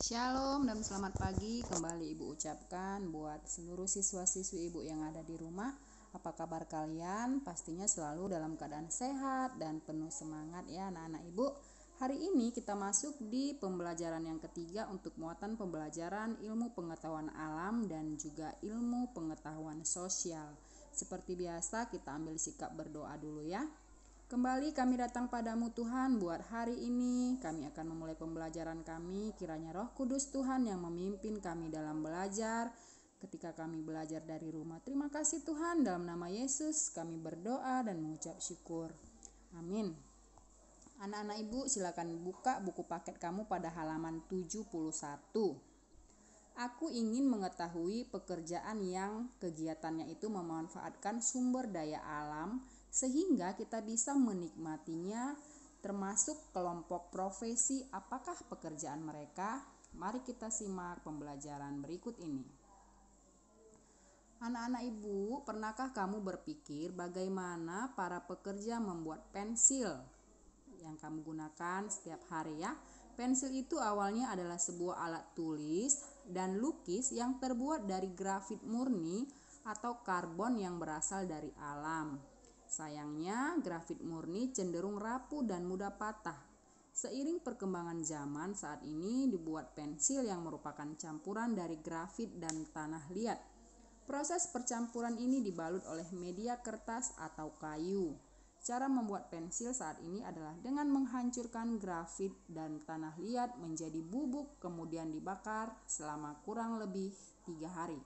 Shalom dan selamat pagi. Kembali Ibu ucapkan buat seluruh siswa-siswi Ibu yang ada di rumah. Apa kabar kalian? Pastinya selalu dalam keadaan sehat dan penuh semangat ya anak-anak Ibu. Hari ini kita masuk di pembelajaran yang ketiga untuk muatan pembelajaran ilmu pengetahuan alam dan juga ilmu pengetahuan sosial. Seperti biasa kita ambil sikap berdoa dulu ya. Kembali kami datang padamu Tuhan, buat hari ini kami akan memulai pembelajaran kami. Kiranya Roh Kudus Tuhan yang memimpin kami dalam belajar ketika kami belajar dari rumah. Terima kasih Tuhan, dalam nama Yesus kami berdoa dan mengucap syukur. Amin. Anak-anak Ibu silakan buka buku paket kamu pada halaman 71. Aku ingin mengetahui pekerjaan yang kegiatannya itu memanfaatkan sumber daya alam sehingga kita bisa menikmatinya, termasuk kelompok profesi. Apakah pekerjaan mereka? Mari kita simak pembelajaran berikut ini. Anak-anak Ibu, pernahkah kamu berpikir bagaimana para pekerja membuat pensil yang kamu gunakan setiap hari ya? Pensil itu awalnya adalah sebuah alat tulis dan lukis yang terbuat dari grafit murni atau karbon yang berasal dari alam. Sayangnya, grafit murni cenderung rapuh dan mudah patah. Seiring perkembangan zaman, saat ini dibuat pensil yang merupakan campuran dari grafit dan tanah liat. Proses percampuran ini dibalut oleh media kertas atau kayu. Cara membuat pensil saat ini adalah dengan menghancurkan grafit dan tanah liat menjadi bubuk, kemudian dibakar selama kurang lebih 3 hari.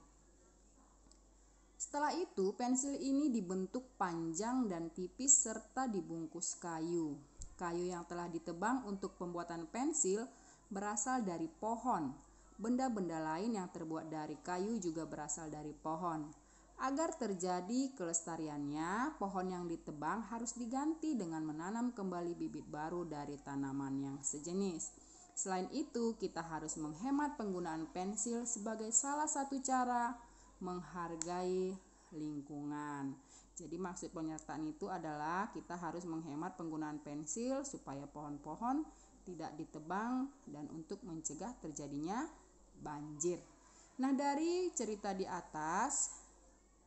Setelah itu, pensil ini dibentuk panjang dan tipis serta dibungkus kayu. Kayu yang telah ditebang untuk pembuatan pensil berasal dari pohon. Benda-benda lain yang terbuat dari kayu juga berasal dari pohon. Agar terjadi kelestariannya, pohon yang ditebang harus diganti dengan menanam kembali bibit baru dari tanaman yang sejenis. Selain itu, kita harus menghemat penggunaan pensil sebagai salah satu cara menghargai lingkungan. Jadi maksud penyertaan itu adalah kita harus menghemat penggunaan pensil supaya pohon-pohon tidak ditebang dan untuk mencegah terjadinya banjir. Nah, dari cerita di atas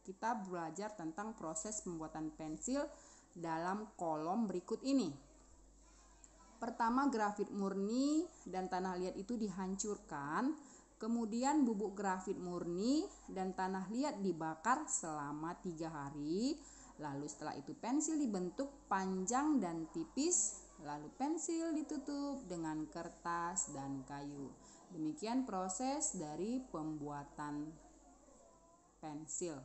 kita belajar tentang proses pembuatan pensil dalam kolom berikut ini. Pertama, grafit murni dan tanah liat itu dihancurkan. Kemudian bubuk grafit murni dan tanah liat dibakar selama 3 hari. Lalu setelah itu pensil dibentuk panjang dan tipis. Lalu pensil ditutup dengan kertas dan kayu. Demikian proses dari pembuatan pensil.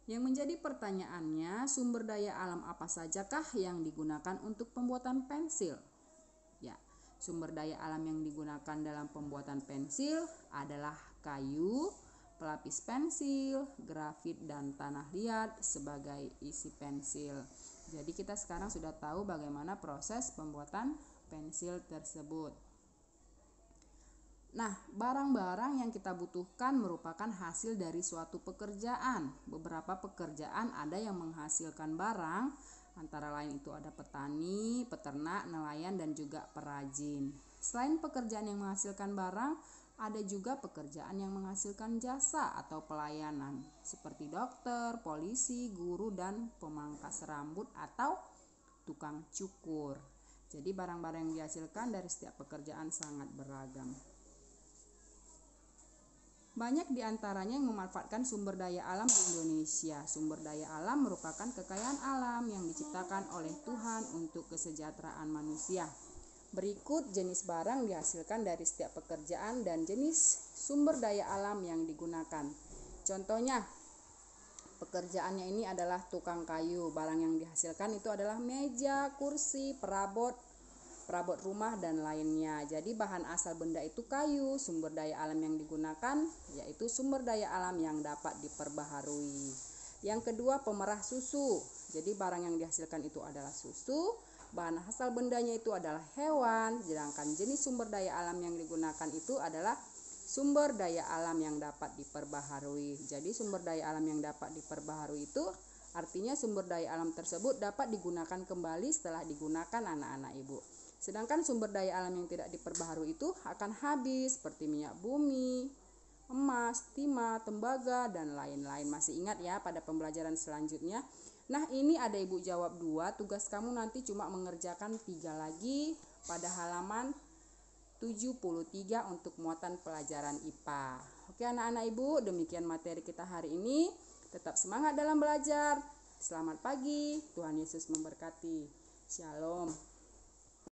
Yang menjadi pertanyaannya, sumber daya alam apa sajakah yang digunakan untuk pembuatan pensil? Ya, sumber daya alam yang digunakan dalam pembuatan pensil adalah kayu, pelapis pensil, grafit, dan tanah liat sebagai isi pensil. Jadi kita sekarang sudah tahu bagaimana proses pembuatan pensil tersebut. Nah, barang-barang yang kita butuhkan merupakan hasil dari suatu pekerjaan. Beberapa pekerjaan ada yang menghasilkan barang, antara lain itu ada petani, peternak, nelayan, dan juga perajin. Selain pekerjaan yang menghasilkan barang, ada juga pekerjaan yang menghasilkan jasa atau pelayanan, seperti dokter, polisi, guru, dan pemangkas rambut atau tukang cukur. Jadi barang-barang yang dihasilkan dari setiap pekerjaan sangat beragam. Banyak di antaranya yang memanfaatkan sumber daya alam di Indonesia. Sumber daya alam merupakan kekayaan alam yang diciptakan oleh Tuhan untuk kesejahteraan manusia. Berikut jenis barang dihasilkan dari setiap pekerjaan dan jenis sumber daya alam yang digunakan. Contohnya, pekerjaannya ini adalah tukang kayu. Barang yang dihasilkan itu adalah meja, kursi, perabot rumah, dan lainnya. Jadi bahan asal benda itu kayu. Sumber daya alam yang digunakan yaitu sumber daya alam yang dapat diperbaharui. Yang kedua, pemerah susu. Jadi barang yang dihasilkan itu adalah susu. Bahan asal bendanya itu adalah hewan. Sedangkan jenis sumber daya alam yang digunakan itu adalah sumber daya alam yang dapat diperbaharui. Jadi sumber daya alam yang dapat diperbaharui itu artinya sumber daya alam tersebut dapat digunakan kembali setelah digunakan anak-anak Ibu. Sedangkan sumber daya alam yang tidak diperbaharui itu akan habis, seperti minyak bumi, emas, timah, tembaga, dan lain-lain. Masih ingat ya pada pembelajaran selanjutnya? Nah, ini ada ibu jawab 2. Tugas kamu nanti cuma mengerjakan 3 lagi pada halaman 73 untuk muatan pelajaran IPA. Oke anak-anak ibu, demikian materi kita hari ini. Tetap semangat dalam belajar. Selamat pagi, Tuhan Yesus memberkati. Shalom.